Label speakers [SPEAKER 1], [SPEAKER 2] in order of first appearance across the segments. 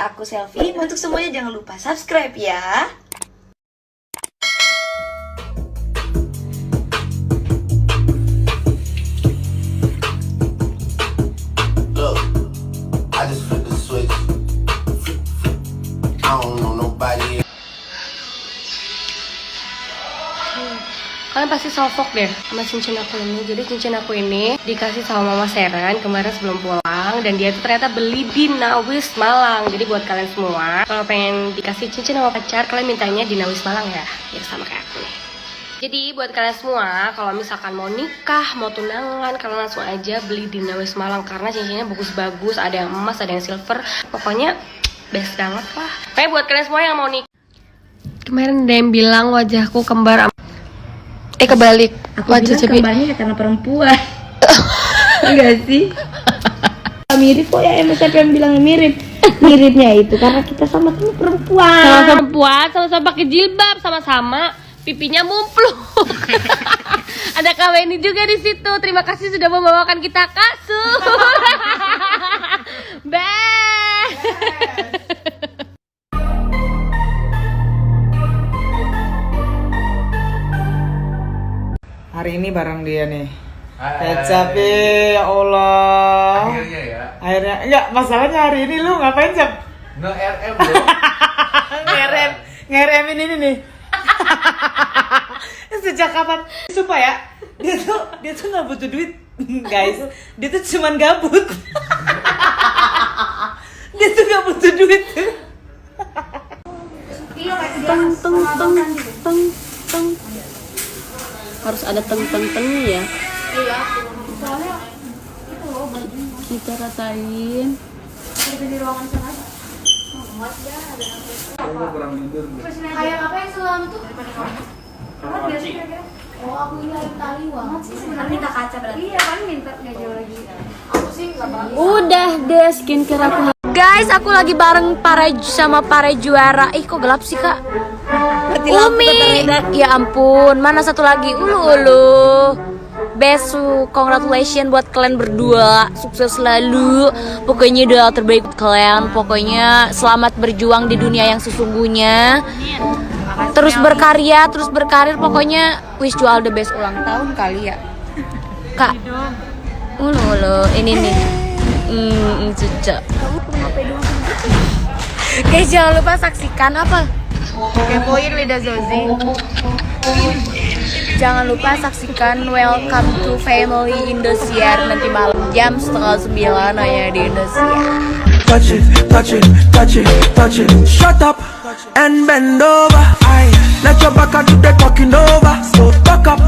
[SPEAKER 1] aku Selfie. Untuk semuanya jangan lupa subscribe ya.
[SPEAKER 2] Look, I just flipped the switch. I don't know nobody.
[SPEAKER 3] Kalian pasti salfok deh sama cincin aku ini. Jadi cincin aku ini dikasih sama Mama Seren kemarin sebelum pulang. Dan dia tuh ternyata beli di Nawis Malang. Jadi buat kalian semua, kalau pengen dikasih cincin sama pacar, kalian mintanya di Nawis Malang ya. Biar sama kayak aku nih. Jadi buat kalian semua, kalau misalkan mau nikah, mau tunangan, kalian langsung aja beli di Nawis Malang. Karena cincinnya bagus-bagus, ada yang emas, ada yang silver. Pokoknya best banget lah. Pokoknya buat kalian semua yang mau nikah. Kemarin ada yang bilang wajahku kembar. Kebalik.
[SPEAKER 4] Aku bilang kembarnya ya karena perempuan. Enggak sih? Mirip kok ya, siapa yang bilang mirip? Miripnya itu karena kita sama-sama perempuan.
[SPEAKER 3] Sama-sama perempuan, sama-sama pakai jilbab, sama-sama pipinya mumpluk. Ada Kak Weni juga di situ. Terima kasih sudah membawakan kita kasur.
[SPEAKER 5] Hari ini bareng dia nih. Cap, ya Allah.
[SPEAKER 6] Akhirnya ya.
[SPEAKER 5] Akhirnya enggak, masalahnya hari ini lu ngapain, Cap?
[SPEAKER 6] Nge-RM bro.
[SPEAKER 5] Nge-RM ini nih. Sejak kapan? Sumpah ya, dia tuh nggak butuh duit, guys. Dia tuh cuman gabut. Dia tuh nggak butuh duit.
[SPEAKER 3] Teng. Harus ada teng ya.
[SPEAKER 4] Iya, soalnya itu loh bajunya.
[SPEAKER 3] Kita ratain.
[SPEAKER 4] Di ruangan sana.
[SPEAKER 6] Aku kurang tidur.
[SPEAKER 4] Kayak apa yang selalu tuh? Oh, aku ini ada tali banget sih sebenarnya. Minta kaca berarti. Iya, kan minta nggak jauh lagi. Aku sih nggak banget.
[SPEAKER 3] Udah deh skincare aku. Guys, aku lagi bareng sama para juara. Kok gelap sih, Kak? Umi. Ya ampun, mana satu lagi? Ulu. Best, congratulations buat kalian berdua. Sukses selalu. Pokoknya doa terbaik buat kalian. Pokoknya selamat berjuang di dunia yang sesungguhnya. Terus berkarya, terus berkarir. Pokoknya wish you all the best. Ulang tahun kali ya, Kak. Ulu. Ini nih. Cuca. Guys, jangan lupa saksikan apa? Kepoin Lidah Zozi. Jangan lupa saksikan Welcome to Family Indosiar nanti malam jam 8:30 ya di Indosiar.
[SPEAKER 7] Touch it, shut up and bend over. Let your back do the talking over. So back up.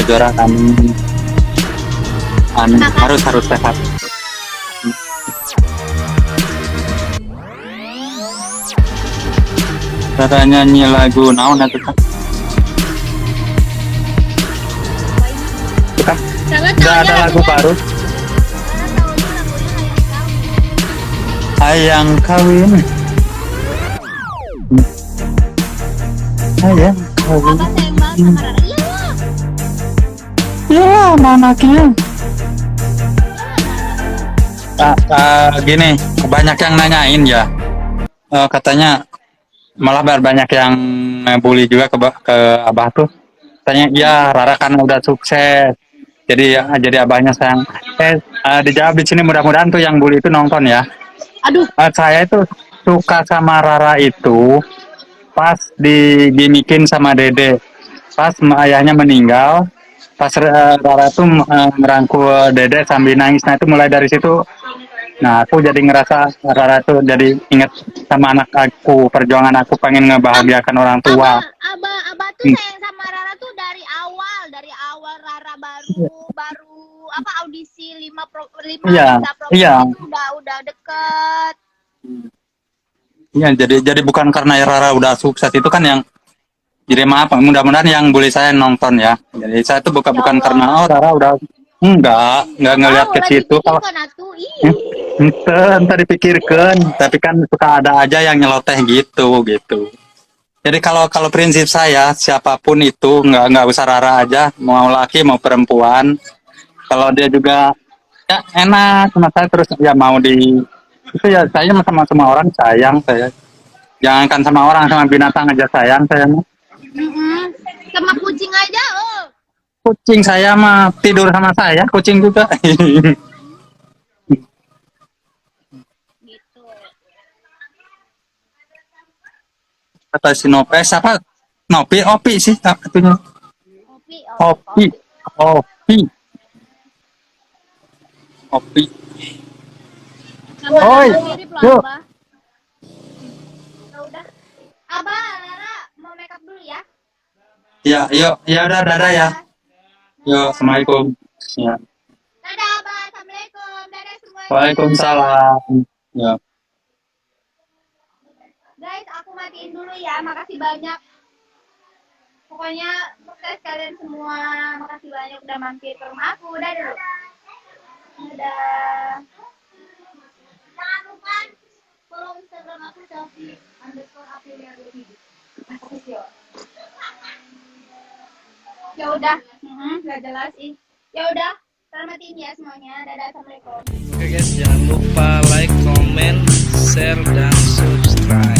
[SPEAKER 8] juara kan harus sehat. Cara nyanyi lagu naon atuh Kak? Kak, udah ada lagu baru. Hayang kawin. Hayang kawin. Ya, anaknya. Gini, banyak yang nanyain ya. Katanya malah banyak yang bully juga ke abah tuh. Katanya ya Rara kan udah sukses. Jadi abahnya sayang. Dijawab di sini mudah-mudahan tuh yang bully itu nonton ya.
[SPEAKER 3] Aduh.
[SPEAKER 8] Saya itu suka sama Rara itu pas digimikin sama Dede. Pas ayahnya meninggal, pas Rara tuh merangkul Dede sambil nangis. Nah itu mulai dari situ. Nah aku jadi ngerasa Rara tuh jadi inget sama anak aku, perjuangan aku pengen ngebahagiakan orang tua.
[SPEAKER 9] Abah tuh sayang sama Rara tuh dari awal Rara baru apa audisi 5
[SPEAKER 8] Iya.
[SPEAKER 9] itu udah deket.
[SPEAKER 8] Iya, jadi bukan karena Rara udah sukses itu kan yang jadi maaf, mudah-mudahan yang bully saya nonton ya. Jadi saya tuh bukan karena Rara udah enggak ngelihat ke situ kalau entar dipikirkan, tapi kan suka ada aja yang nyeloteh gitu. Jadi kalau prinsip saya siapapun itu nggak usah Rara aja, mau laki mau perempuan. Kalau dia juga ya enak sama saya terus ya mau itu ya saya sama semua orang sayang saya. Jangankan sama orang, sama binatang aja sayang saya mah.
[SPEAKER 9] Sama kucing aja
[SPEAKER 8] Kucing saya mah tidur sama saya, kucing juga.
[SPEAKER 9] gitu.
[SPEAKER 8] Kata si Nopi, siapa? Opi sih katanya. Opi. Oi, yuk.
[SPEAKER 9] Udah. Abah, Rara mau make up dulu ya?
[SPEAKER 8] Ya, yuk, ya udah dadah ya. Yuk, assalamualaikum. Ya.
[SPEAKER 9] Dadah Abah, assalamualaikum. Dadah semuanya.
[SPEAKER 8] Waalaikumsalam. Ya.
[SPEAKER 9] Guys, aku matiin dulu ya. Makasih banyak. Pokoknya sukses kalian semua. Makasih banyak udah mampir ke rumah aku. Udah dulu. Dadah. Jangan lupa follow Instagram aku selfie_Aprilia20. Ya udah, nggak jelas sih. Ya udah, selamat ya semuanya. Dadah, assalamualaikum.
[SPEAKER 6] Oke guys, jangan lupa like, comment, share, dan subscribe.